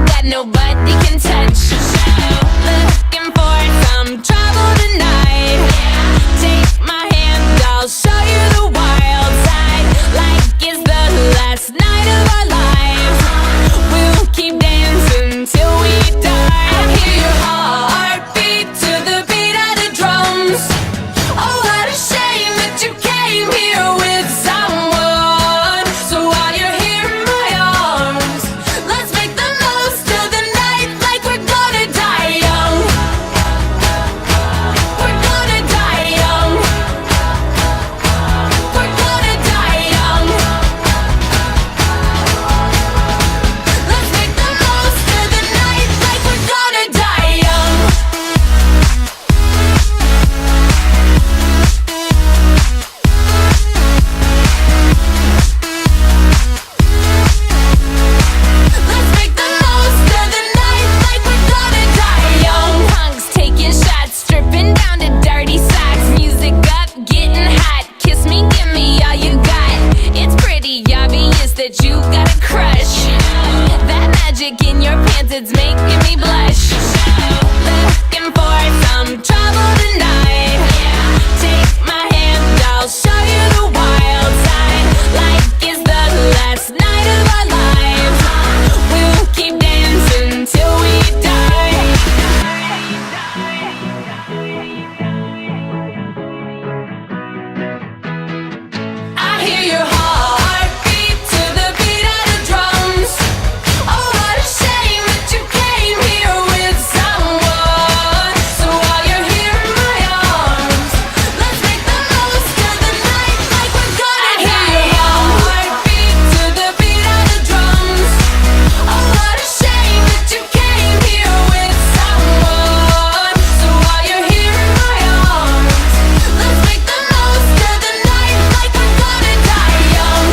that nobody can touch. Looking for some trouble tonight. Take my hand, I'll show you the wild side. Like it's the last night of our lives. We'll keep dancing till we die. I hear your heartbeat to the beat of the drums. Oh, what a shame that you came here with someone. So while you're here in my arms, let's make the most of the night like we're gonna die young. We're gonna die young. We're gonna die young. Let's make the most of the night like we're gonna die young. Let's make the most of the night like we're gonna die young. Punks taking shots, stripping down to dirty socks. Music up, getting hot. Kiss me, give me all you got. It's pretty obvious that you got a crush. That magic in your pants, it's making me blush. Looking for some trouble tonight. Take my hand, I'll show you the wild side. Like it's the last night of our lives. We'll keep dancing till we die. I hear your heartbeat to the beat of the drums. Oh, what a shame that you came here with someone. So while you're here in my arms, let's make the most of the night like we're gonna die young. Heartbeat to the beat of the drums. Oh, what a shame that you came here with someone. So while you're here in my arms, let's make the most of the night like we're gonna die young.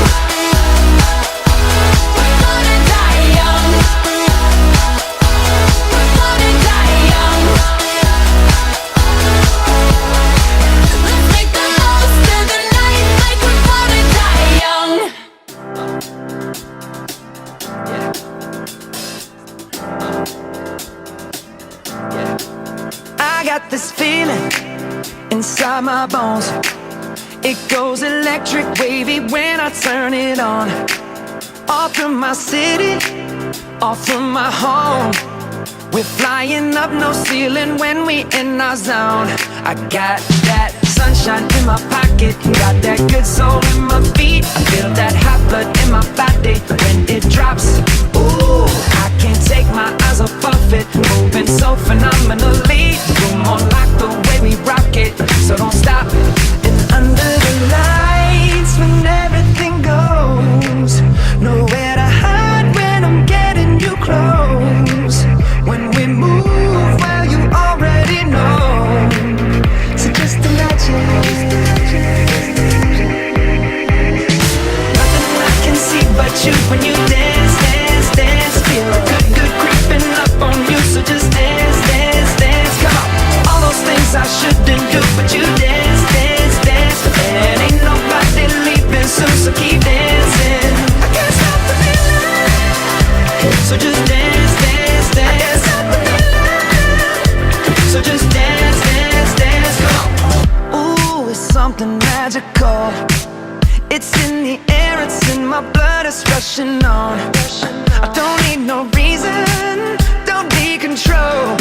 We're gonna die young. We're gonna die young. Let's make the most of the night like we're gonna die young. I got this feeling inside my bones. It goes electric wavy when I turn it on. Off from my city, off from my home. We're flying up, no ceiling when we in our zone. I got that sunshine in my pocket, got that good soul in my feet. I feel that hot blood in my body when it drops. Ooh, I can't take my eyes off of it, moving so phenomenally. You're more like the way we rock it, so don't stop. And under the lights when everything goes, nowhere to hide when I'm getting you close. When we move, well, you already know. So just imagine. Nothing I can see but you when you dance, dance, dance. Feel good, good creeping up on you. So just dance, dance, dance. Come on. All those things I shouldn't do, but you dance, dance, dance. And ain't nobody leaving soon, so keep dancing. I can't stop the feeling. So just dance, dance, dance. I can't stop the feeling. So just dance, dance, dance. Come on. Ooh, it's something magical. It's in the air, it's in my blood, it's rushing on. I don't need no reason, don't need control.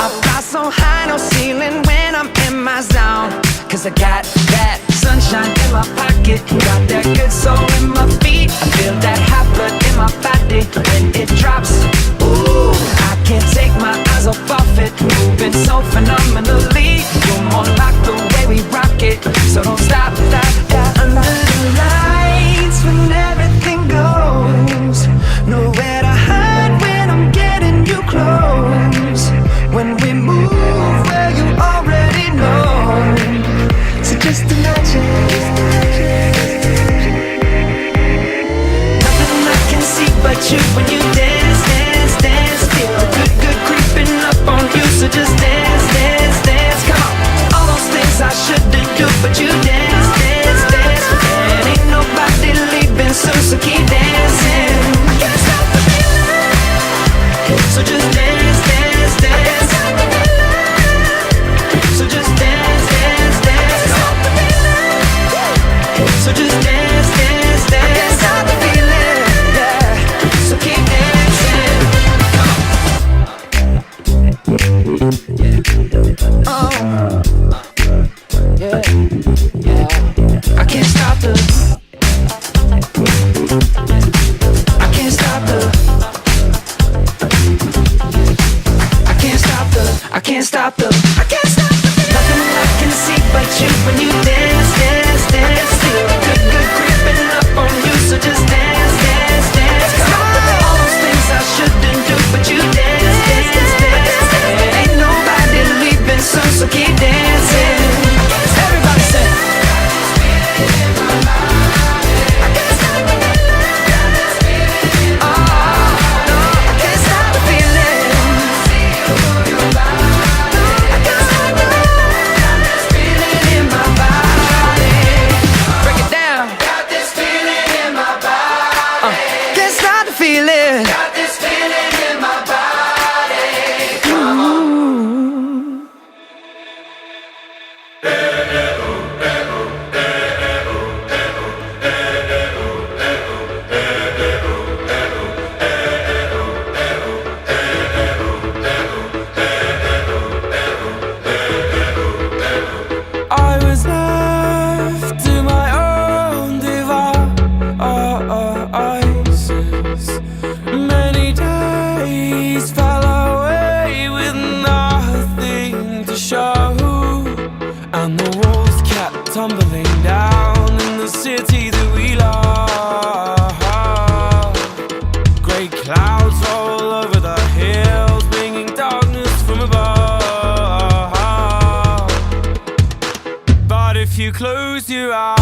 I fly so high, no ceiling when I'm in my zone. Cause I got that sunshine in my pocket, got that good soul in my feet. I feel that hot blood in my body when it drops. Ooh, I can't take my eyes off of it, moving so phenomenally. You're more like the way we rock it, so don't stop, stop, stop. Under the lights when everything goes, nowhere to hide when I'm getting you close. When we move, well, you already know. So just imagine. Nothing I can see but you when you dance, dance, dance. Feel good, good creeping up on you. So just dance, dance. So just dance, dance, dance. So just dance, dance, dance. So just dance, dance, dance. Can't stop the feeling, yeah. So keep dancing. Oh, yeah, yeah. I can't stop the. I can't stop the. I can't stop the. I can't stop the. I can't stop the. Nothing I can see but you when you dance, dance, dance. Feel good, good creeping up on you, so just dance, dance, dance. Come on. All those things I shouldn't do, but you dance, dance, dance. Ain't nobody leaving soon, so keep dancing. Everybody say. Close your eyes.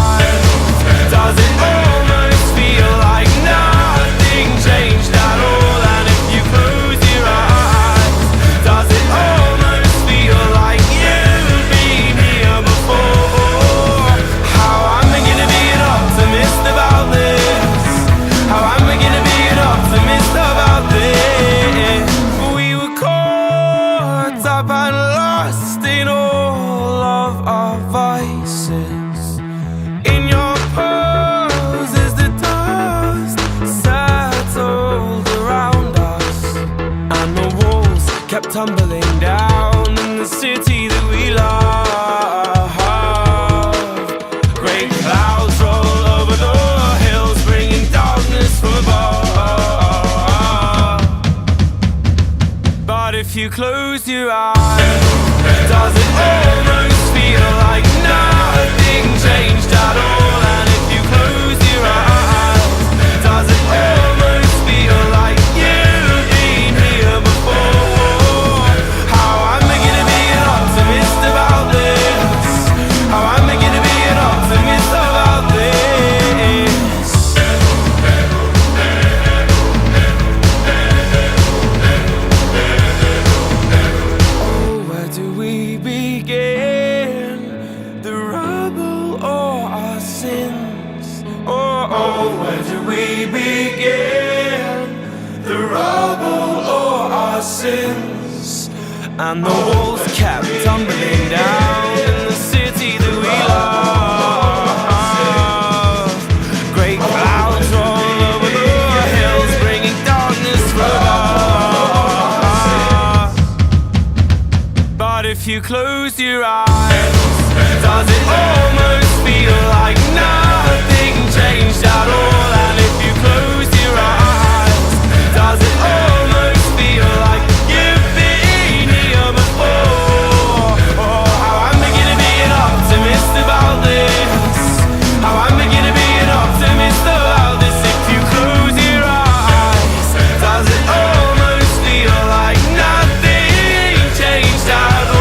Does it almost feel like nothing changed at all? And if you close your eyes, does it almost feel like you've been here before? How am I gonna be an optimist about this? How am I gonna be an optimist about this? We were caught up and lost in all of our vices. In your poses, the dust settled around us, and the walls kept tumbling down in the city that we love. Great clouds roll over the hills, bringing darkness from above. But if you close your eyes, does it almost feel like nothing changed at all? And if you close your eyes, does it almost feel like you've been here before? How am I gonna be an optimist about this? How am I gonna be an optimist about this? Oh, where do we begin? The rubble or our sins? Oh, where do we begin? The rubble or our sins? And the walls kept tumbling down in the city that we love. Great clouds roll over the hills, bringing darkness from above. But if you close your eyes, does it almost feel like nothing changed at all? And if you close your eyes, does it almost feel like you've been here before? Oh, how am I gonna be an optimist about this? How am I gonna be an optimist about this? If you close your eyes, does it almost feel like nothing changed at all?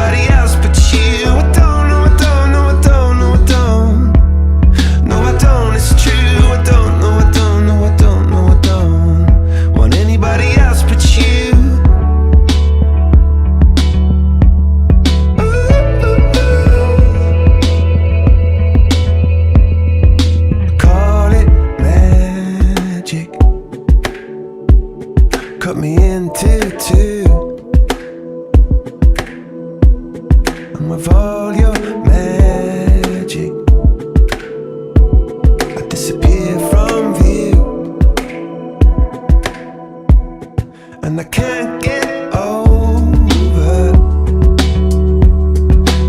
anybody else but you. I don't, no, I don't, no, I don't, no, I don't. No, I don't, it's true. I don't, no, I don't, no, I don't, no, I don't want anybody else but you. Call it magic. Cut me into two. And with all your magic, I disappear from view. And I can't get over,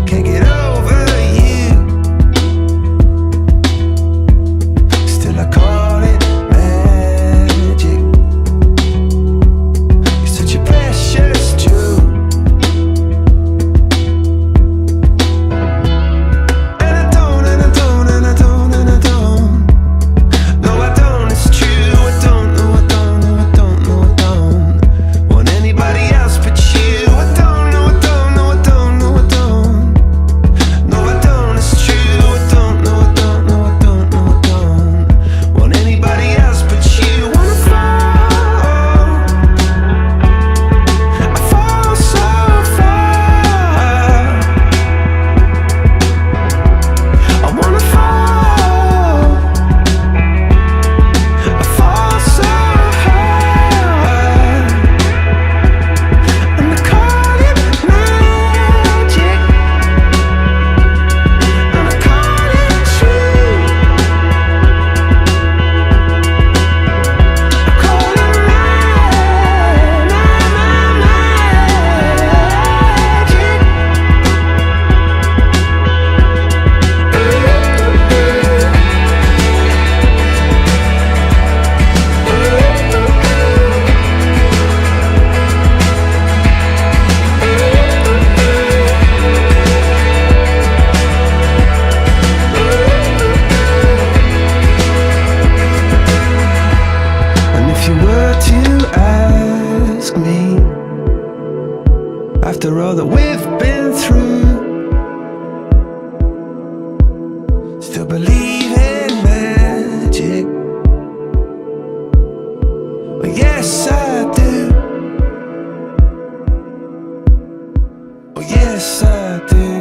can't get over you. Still I call it magic. You're such a precious jewel. And I don't, and I don't, and I don't, and I don't. No, I don't, it's true. I don't, no, I don't, no, I don't, no, I don't want anybody else but you. I don't, no, I don't, no, I don't, no, I don't. No, I don't, it's true. I don't, no, I don't, no, I don't, no, I don't want anybody else but you. Wanna fall, I fall so far. I wanna fall, I fall so hard. And I call it magic, and I call it true. I call it magic. And if you were to ask me, after all that we've been through, still believe in magic? Well, yes, I do. Oh, yes, I do.